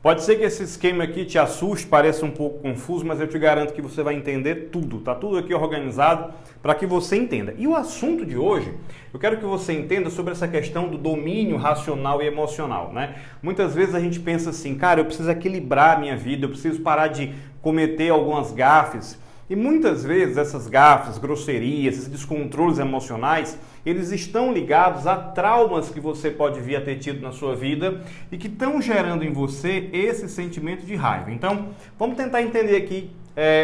Pode ser que esse esquema aqui te assuste, pareça um pouco confuso, mas eu te garanto que você vai entender tudo. Tá tudo aqui organizado para que você entenda. E o assunto de hoje, eu quero que você entenda sobre essa questão do domínio racional e emocional, né? Muitas vezes a gente pensa assim, cara, eu preciso equilibrar a minha vida, eu preciso parar de cometer algumas gafes. E muitas vezes essas gafes, grosserias, esses descontroles emocionais, eles estão ligados a traumas que você pode vir a ter tido na sua vida e que estão gerando em você esse sentimento de raiva. Então, vamos tentar entender aqui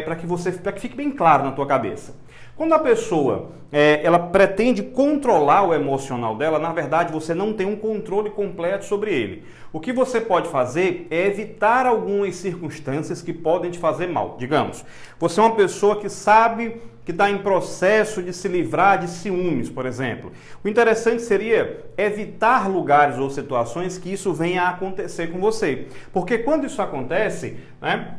para que fique bem claro na tua cabeça. Quando a pessoa ela pretende controlar o emocional dela, na verdade você não tem um controle completo sobre ele. O que você pode fazer é evitar algumas circunstâncias que podem te fazer mal. Digamos, você é uma pessoa que sabe que está em processo de se livrar de ciúmes, por exemplo. O interessante seria evitar lugares ou situações que isso venha a acontecer com você. Porque quando isso acontece, né?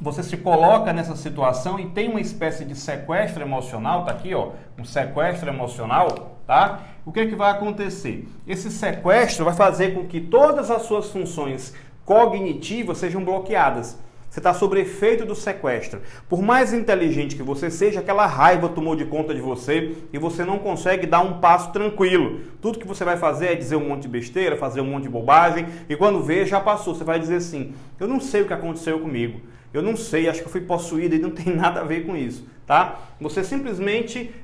Você se coloca nessa situação e tem uma espécie de sequestro emocional, tá aqui, ó, um sequestro emocional, tá? O que é que vai acontecer? Esse sequestro vai fazer com que todas as suas funções cognitivas sejam bloqueadas. Você está sob efeito do sequestro. Por mais inteligente que você seja, aquela raiva tomou de conta de você e você não consegue dar um passo tranquilo. Tudo que você vai fazer é dizer um monte de besteira, fazer um monte de bobagem e quando vê, já passou. Você vai dizer assim, eu não sei o que aconteceu comigo. Eu não sei, acho que eu fui possuído e não tem nada a ver com isso, tá? Você simplesmente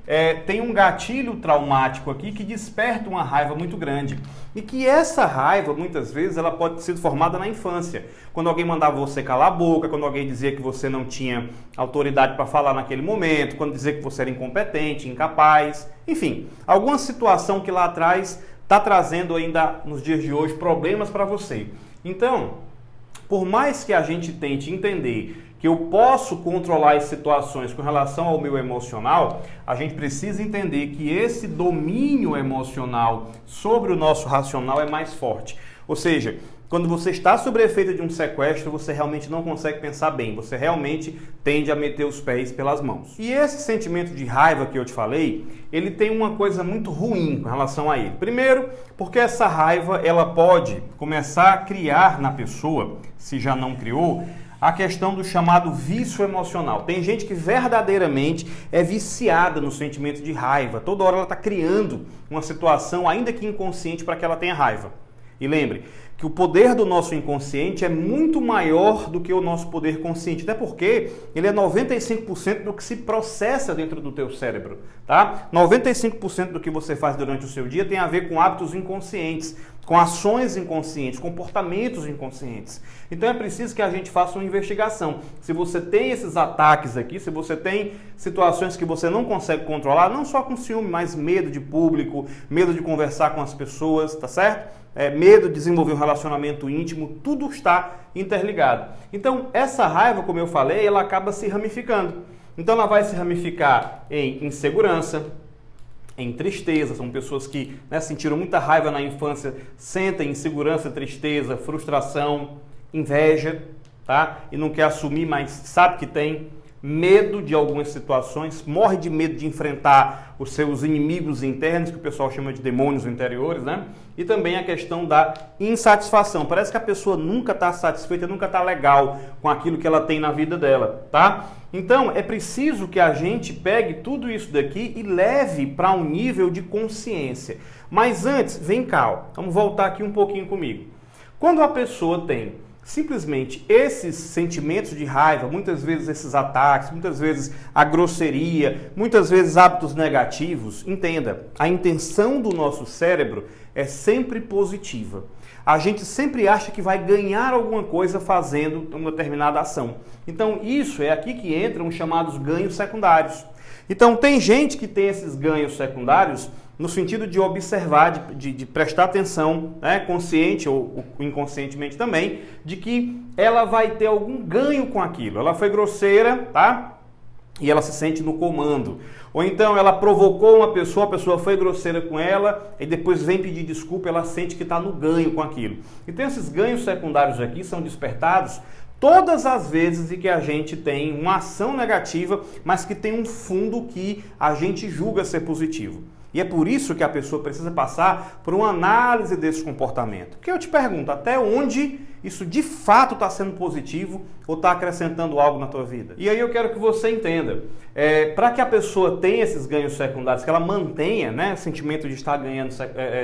tem um gatilho traumático aqui que desperta uma raiva muito grande. E que essa raiva, muitas vezes, ela pode ter sido formada na infância. Quando alguém mandava você calar a boca, quando alguém dizia que você não tinha autoridade para falar naquele momento, quando dizia que você era incompetente, incapaz, enfim, alguma situação que lá atrás está trazendo ainda, nos dias de hoje, problemas para você. Então, por mais que a gente tente entender que eu posso controlar as situações com relação ao meu emocional, a gente precisa entender que esse domínio emocional sobre o nosso racional é mais forte. Ou seja, quando você está sob efeito de um sequestro, você realmente não consegue pensar bem, você realmente tende a meter os pés pelas mãos. E esse sentimento de raiva que eu te falei, ele tem uma coisa muito ruim com relação a ele. Primeiro, porque essa raiva ela pode começar a criar na pessoa, se já não criou, a questão do chamado vício emocional. Tem gente que verdadeiramente é viciada no sentimento de raiva. Toda hora ela está criando uma situação, ainda que inconsciente, para que ela tenha raiva. E lembre que o poder do nosso inconsciente é muito maior do que o nosso poder consciente, até porque ele é 95% do que se processa dentro do teu cérebro, tá? 95% do que você faz durante o seu dia tem a ver com hábitos inconscientes, com ações inconscientes, comportamentos inconscientes. Então é preciso que a gente faça uma investigação. Se você tem esses ataques aqui, se você tem situações que você não consegue controlar, não só com ciúme, mas medo de público, medo de conversar com as pessoas, tá certo? Medo de desenvolver um relacionamento íntimo, tudo está interligado. Então, essa raiva, como eu falei, ela acaba se ramificando. Então, ela vai se ramificar em insegurança, em tristeza. São pessoas que sentiram muita raiva na infância, sentem insegurança, tristeza, frustração, inveja, tá? E não quer assumir, mas sabe que tem. Medo de algumas situações, morre de medo de enfrentar os seus inimigos internos, que o pessoal chama de demônios interiores, né? E também a questão da insatisfação. Parece que a pessoa nunca está satisfeita, nunca está legal com aquilo que ela tem na vida dela, tá? Então, é preciso que a gente pegue tudo isso daqui e leve para um nível de consciência. Mas antes, vem cá, ó, vamos voltar aqui um pouquinho comigo. Quando a pessoa tem simplesmente esses sentimentos de raiva, muitas vezes esses ataques, muitas vezes a grosseria, muitas vezes hábitos negativos, entenda, a intenção do nosso cérebro é sempre positiva. A gente sempre acha que vai ganhar alguma coisa fazendo uma determinada ação. Então isso é aqui que entram os chamados ganhos secundários. Então tem gente que tem esses ganhos secundários no sentido de observar, de prestar atenção, né, consciente ou inconscientemente também, de que ela vai ter algum ganho com aquilo. Ela foi grosseira, tá? E ela se sente no comando. Ou então ela provocou uma pessoa, a pessoa foi grosseira com ela e depois vem pedir desculpa, ela sente que está no ganho com aquilo. Então esses ganhos secundários aqui são despertados todas as vezes em que a gente tem uma ação negativa, mas que tem um fundo que a gente julga ser positivo. E é por isso que a pessoa precisa passar por uma análise desse comportamento. Porque eu te pergunto, até onde Isso de fato está sendo positivo ou está acrescentando algo na tua vida? E aí eu quero que você entenda, para que a pessoa tenha esses ganhos secundários, que ela mantenha, né, o sentimento de estar ganhando,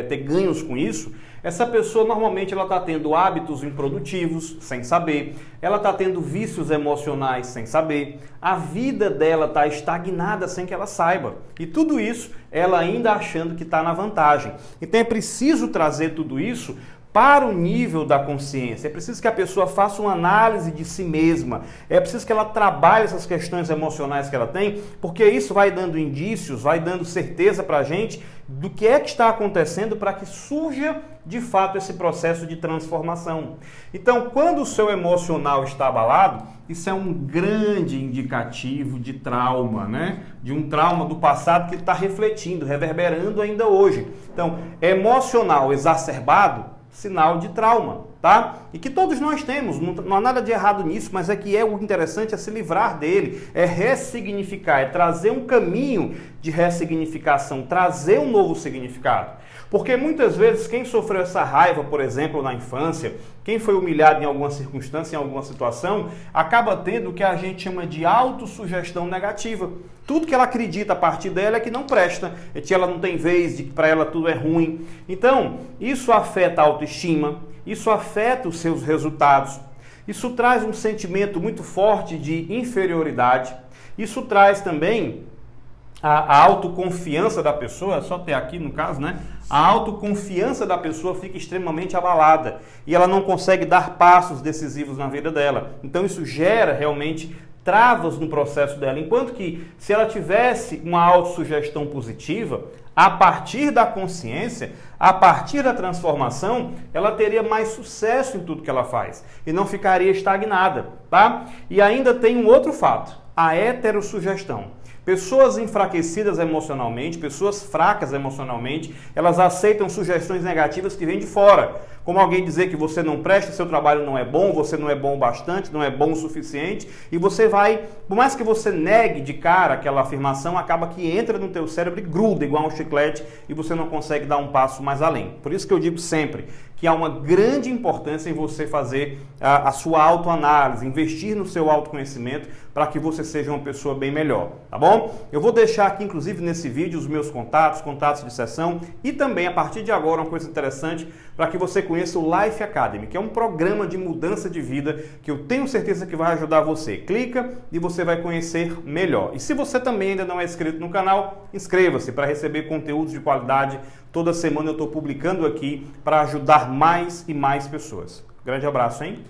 ter ganhos com isso, essa pessoa normalmente ela está tendo hábitos improdutivos sem saber, ela está tendo vícios emocionais sem saber, a vida dela está estagnada sem que ela saiba. E tudo isso ela ainda achando que está na vantagem. Então é preciso trazer tudo isso para o nível da consciência. É preciso que a pessoa faça uma análise de si mesma. É preciso que ela trabalhe essas questões emocionais que ela tem, porque isso vai dando indícios, vai dando certeza para a gente do que é que está acontecendo para que surja de fato esse processo de transformação. Então, quando o seu emocional está abalado, isso é um grande indicativo de trauma, né? De um trauma do passado que está refletindo, reverberando ainda hoje. Então, emocional exacerbado, sinal de trauma, tá? E que todos nós temos, não há nada de errado nisso, mas é que o interessante é se livrar dele, é ressignificar, é trazer um caminho de ressignificação, trazer um novo significado. Porque muitas vezes quem sofreu essa raiva, por exemplo, na infância, quem foi humilhado em alguma circunstância, em alguma situação, acaba tendo o que a gente chama de autossugestão negativa. Tudo que ela acredita a partir dela é que não presta, é que ela não tem vez, de que para ela tudo é ruim. Então, isso afeta a autoestima, isso afeta os seus resultados, isso traz um sentimento muito forte de inferioridade, isso traz também a autoconfiança da pessoa, só ter aqui no caso, né? A autoconfiança da pessoa fica extremamente abalada e ela não consegue dar passos decisivos na vida dela. Então isso gera realmente travas no processo dela, enquanto que se ela tivesse uma autossugestão positiva, a partir da consciência, a partir da transformação, ela teria mais sucesso em tudo que ela faz e não ficaria estagnada, tá? E ainda tem um outro fato, a heterossugestão. Pessoas enfraquecidas emocionalmente, pessoas fracas emocionalmente, elas aceitam sugestões negativas que vêm de fora. Como alguém dizer que você não presta, seu trabalho não é bom, você não é bom o bastante, não é bom o suficiente, e você vai, por mais que você negue de cara aquela afirmação, acaba que entra no teu cérebro e gruda igual um chiclete e você não consegue dar um passo mais além. Por isso que eu digo sempre que há uma grande importância em você fazer a sua autoanálise, investir no seu autoconhecimento para que você seja uma pessoa bem melhor, tá bom? Eu vou deixar aqui, inclusive, nesse vídeo, os meus contatos de sessão e também, a partir de agora, uma coisa interessante para que você conheça o Life Academy, que é um programa de mudança de vida que eu tenho certeza que vai ajudar você. Clica e você vai conhecer melhor. E se você também ainda não é inscrito no canal, inscreva-se para receber conteúdos de qualidade. Toda semana eu estou publicando aqui para ajudar mais e mais pessoas. Grande abraço, hein?